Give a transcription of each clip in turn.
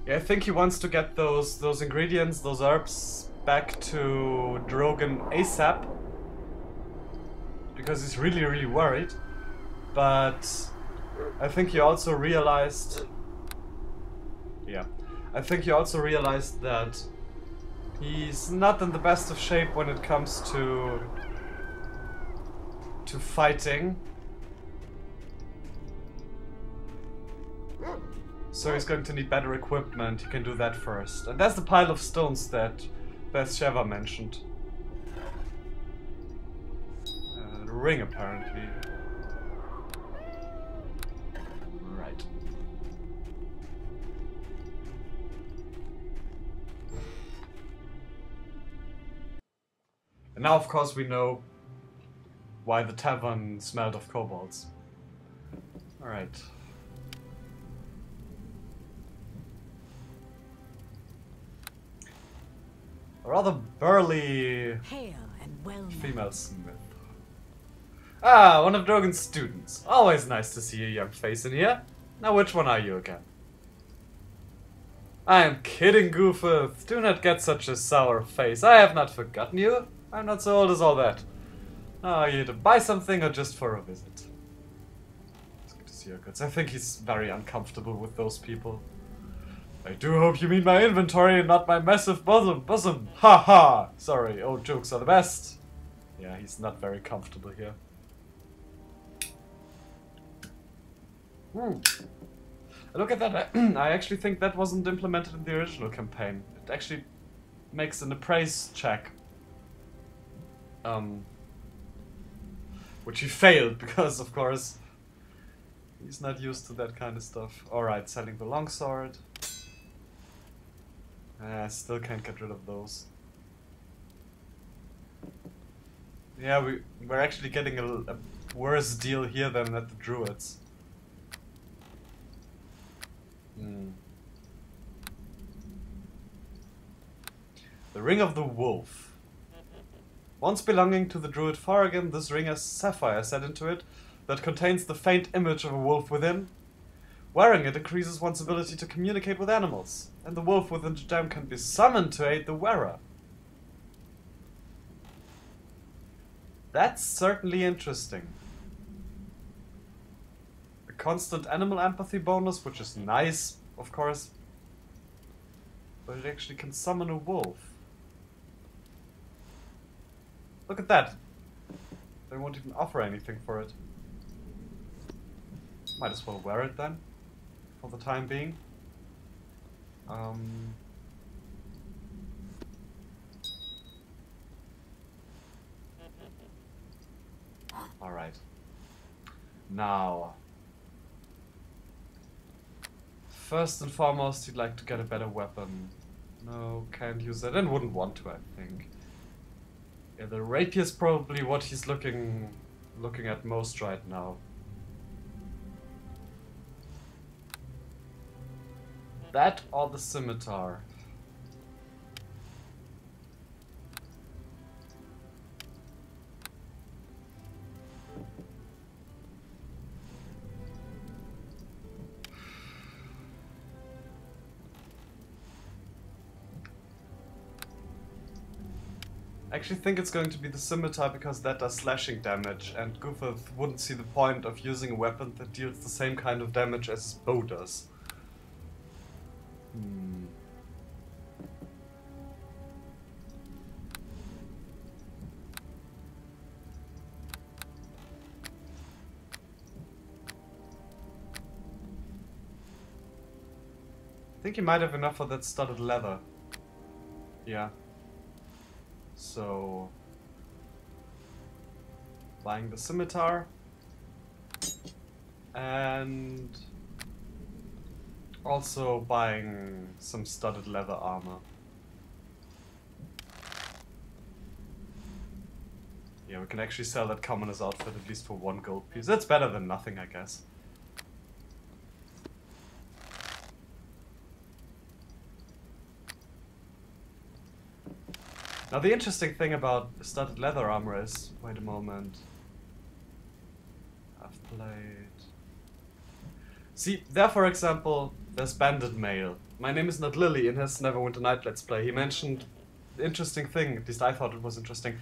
Yeah, I think he wants to get those ingredients, those herbs, back to Drogon ASAP. Because he's really, really worried. But I think he also realized... Yeah. I think he also realized that he's not in the best of shape when it comes to fighting. So he's going to need better equipment. He can do that first. And there's the pile of stones that Bathsheba mentioned. The ring, apparently. Right. And now, of course, we know why the tavern smelled of kobolds. Alright. A rather burly female smith. Ah, one of Drogon's students. Always nice to see a young face in here. Now which one are you again? I am kidding, Goofuth. Do not get such a sour face. I have not forgotten you. I'm not so old as all that. Are you here to buy something or just for a visit? It's good to see your goods. I think he's very uncomfortable with those people. I do hope you mean my inventory and not my massive bosom. Ha ha! Sorry, old jokes are the best. Yeah, he's not very comfortable here. Look at that. I actually think that wasn't implemented in the original campaign. It actually makes an appraise check. Which he failed because, of course, he's not used to that kind of stuff. Alright, selling the longsword. I still can't get rid of those. Yeah, we're actually getting a worse deal here than at the Druids. The Ring of the Wolf. Once belonging to the Druid Farragon, this ring has sapphire set into it that contains the faint image of a wolf within. Wearing it increases one's ability to communicate with animals, and the wolf within the gem can be summoned to aid the wearer. That's certainly interesting. A constant animal empathy bonus, which is nice, of course, but it actually can summon a wolf. Look at that. They won't even offer anything for it. Might as well wear it then, for the time being. Alright. Now, first and foremost, you'd like to get a better weapon. No, can't use that, and wouldn't want to, I think. Yeah, the rapier is probably what he's looking at most right now. That or the scimitar. I actually think it's going to be the scimitar because that does slashing damage, and Goofuth wouldn't see the point of using a weapon that deals the same kind of damage as his bow does. I think you might have enough for that studded leather. Yeah. So, buying the scimitar and also buying some studded leather armor. Yeah, we can actually sell that commoner's outfit at least for 1 gold piece. That's better than nothing, I guess. Now the interesting thing about studded leather armor is, wait a moment. I've played... See, there for example, There's Bandit Mail. My name is not Lily in his Neverwinter Night Let's Play. He mentioned the interesting thing, at least I thought it was interesting,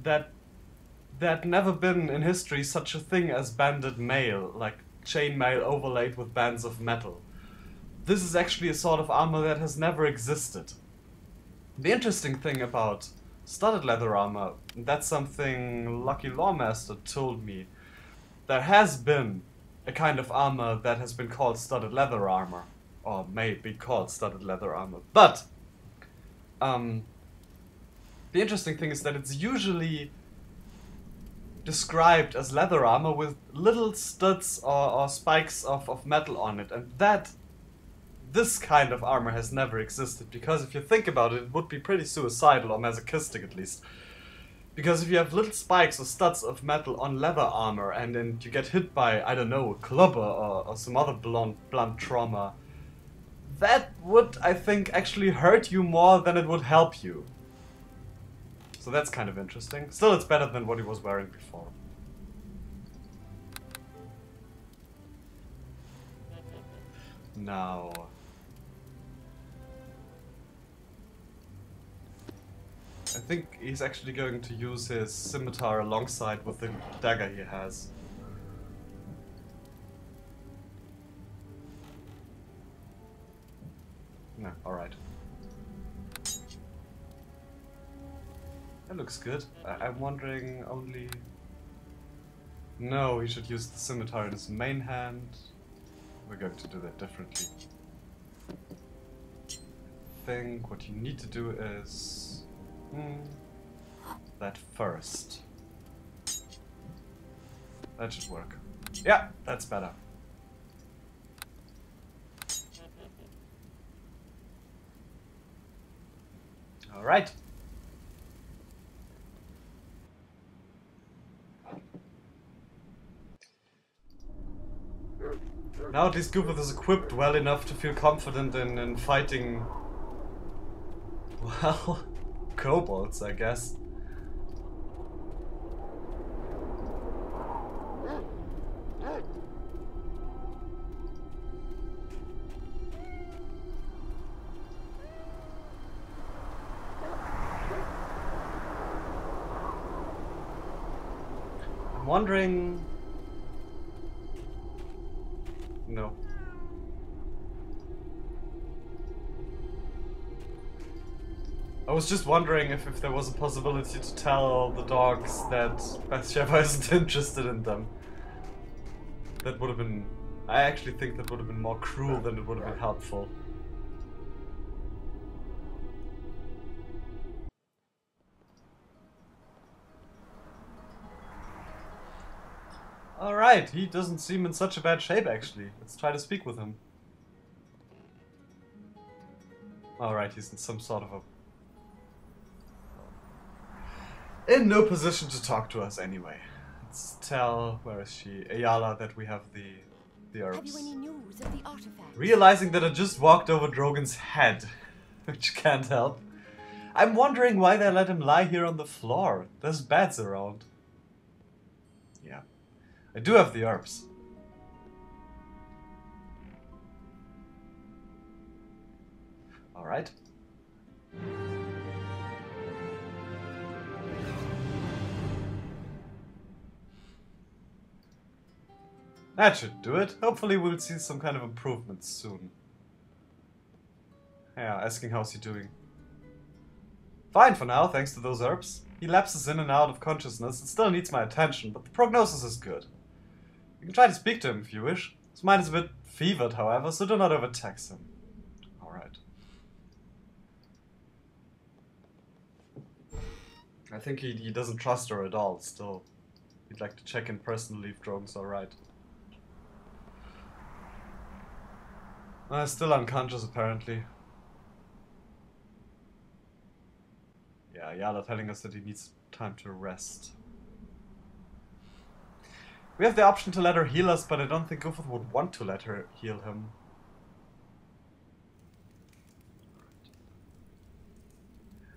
that there had never been in history such a thing as bandit mail, like chainmail overlaid with bands of metal. This is actually a sort of armor that has never existed. The interesting thing about studded leather armor, that's something Lucky Lawmaster told me. There has been a kind of armor that has been called studded leather armor, or may be called studded leather armor, but the interesting thing is that it's usually described as leather armor with little studs or spikes of metal on it, and this kind of armor has never existed, because if you think about it, it would be pretty suicidal, or masochistic at least. Because if you have little spikes or studs of metal on leather armor and then you get hit by, I don't know, a clubber or some other blunt trauma, that would, I think, actually hurt you more than it would help you. So that's kind of interesting. Still, it's better than what he was wearing before. Now... I think he's actually going to use his scimitar alongside with the dagger he has. No, alright. That looks good. I'm wondering only... No, he should use the scimitar in his main hand. We're going to do that differently. I think what you need to do is... that first. That should work. Yeah, that's better. Alright. Now at least Goofuth is equipped well enough to feel confident in fighting... well... kobolds, I guess. I'm wondering... No. I was just wondering if there was a possibility to tell the dogs that Bathsheba isn't interested in them. That would have been... I actually think that would have been more cruel than it would have been helpful. Alright, he doesn't seem in such a bad shape actually. Let's try to speak with him. Alright, he's in some sort of a... in no position to talk to us anyway. Let's tell, where is she? Ayala, that we have the herbs. Have you any news of the artifact? Realizing that I just walked over Drogon's head, which can't help. I'm wondering why they let him lie here on the floor. There's beds around. Yeah. I do have the herbs. Alright. That should do it. Hopefully we'll see some kind of improvements soon. Yeah, asking how's he doing. Fine for now, thanks to those herbs. He lapses in and out of consciousness and still needs my attention, but the prognosis is good. You can try to speak to him if you wish. His mind is a bit fevered, however, so do not overtax him. Alright. I think he doesn't trust her at all, still. He'd like to check in personally if Drogon's alright. Still unconscious, apparently. Yeah, Yala telling us that he needs time to rest. We have the option to let her heal us, but I don't think Goofuth would want to let her heal him.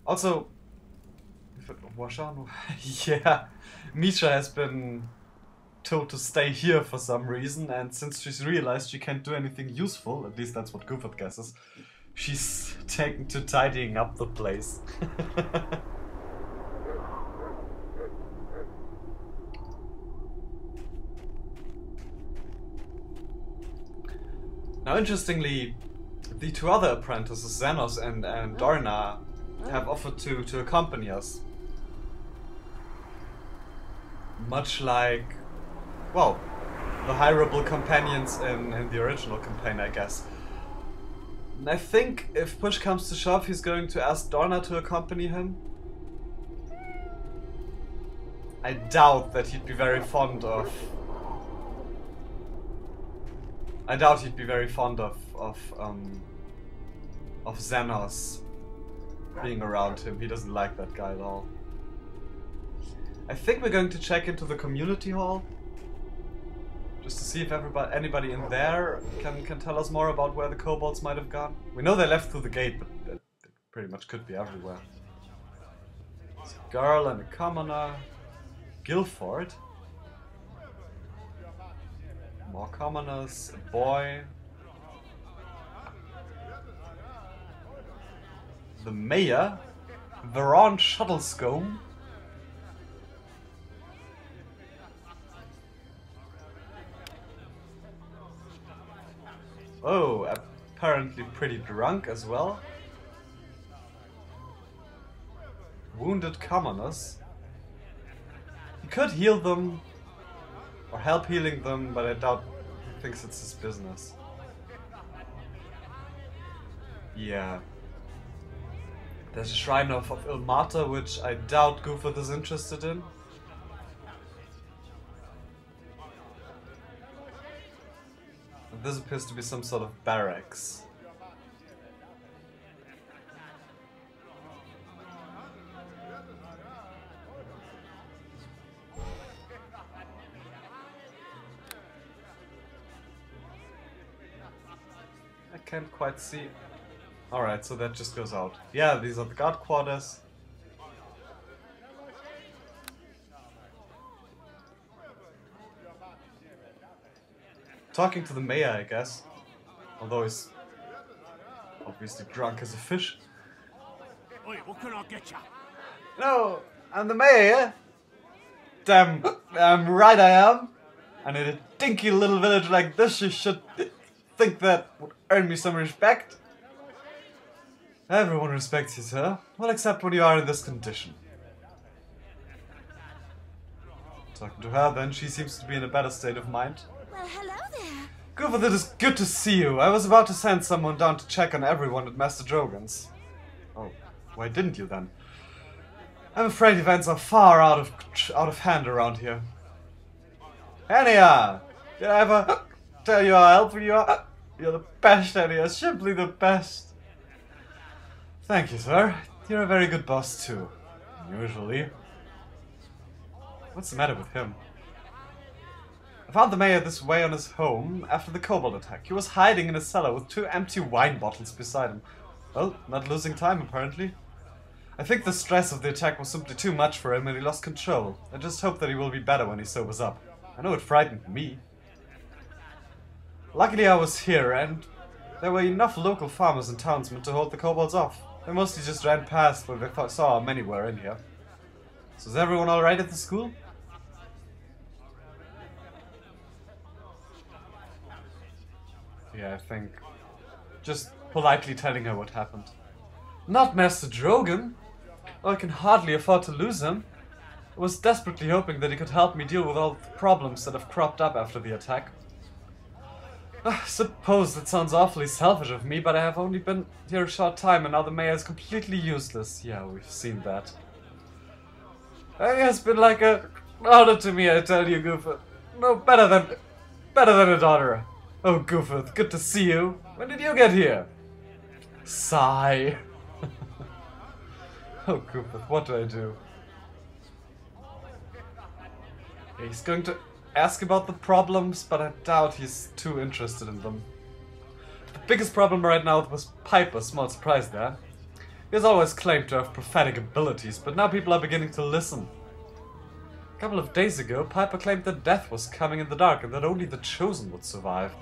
Also, if it wash on, yeah, Misha has been told to stay here for some reason, and since she's realized she can't do anything useful, at least that's what Goofuth guesses, she's taken to tidying up the place. Now, interestingly, the two other apprentices, Xenos and Dorna, have offered to accompany us. Much like, well, the hireable companions in the original campaign, I guess. And I think if push comes to shove, he's going to ask Dorna to accompany him. I doubt that he'd be very fond of... I doubt he'd be very fond of Xenos being around him. He doesn't like that guy at all. I think we're going to check into the community hall, just to see if anybody in there can tell us more about where the kobolds might have gone. We know they left through the gate, but it pretty much could be everywhere. It's a girl and a commoner. Guilford. More commoners, a boy. The mayor, Veron Shuttlescombe. Oh, apparently pretty drunk as well. Wounded commoners. He could heal them or help healing them, but I doubt he thinks it's his business. Yeah. There's a shrine of Ilmata, which I doubt Goofuth is interested in. This appears to be some sort of barracks. I can't quite see. Alright, so that just goes out. Yeah, these are the guard quarters. Talking to the mayor, I guess. Although he's obviously drunk as a fish. Oi, what can I get you? No, I'm the mayor. Damn right I am. And in a dinky little village like this, you should think that would earn me some respect. Everyone respects you, sir. Well, except when you are in this condition. Talking to her, then, she seems to be in a better state of mind. Well, hello there. Goofuth, it is good to see you. I was about to send someone down to check on everyone at Master Drogon's. Oh, why didn't you then? I'm afraid events are far out of hand around here. Anya! Did I ever tell you how helpful you are? You're the best, Anya. Simply the best. Thank you, sir. You're a very good boss, too. Usually. What's the matter with him? I found the mayor this way on his home after the kobold attack. He was hiding in a cellar with 2 empty wine bottles beside him. Well, not losing time, apparently. I think the stress of the attack was simply too much for him and he lost control. I just hope that he will be better when he sobers up. I know it frightened me. Luckily I was here, and there were enough local farmers and townsmen to hold the kobolds off. They mostly just ran past when they saw how many were in here. So is everyone alright at the school? Yeah, I think just politely telling her what happened. Not Master Drogon! Oh, I can hardly afford to lose him. I was desperately hoping that he could help me deal with all the problems that have cropped up after the attack. I suppose that sounds awfully selfish of me, but I have only been here a short time and now the mayor is completely useless. Yeah, we've seen that. It has been like a honor to me, I tell you, Goofuth. No, better than a daughter. Oh, Goofuth, good to see you. When did you get here? Sigh. Oh, Goofuth, what do I do? He's going to ask about the problems, but I doubt he's too interested in them. The biggest problem right now was Piper, small surprise there. He has always claimed to have prophetic abilities, but now people are beginning to listen. A couple of days ago, Piper claimed that death was coming in the dark and that only the chosen would survive.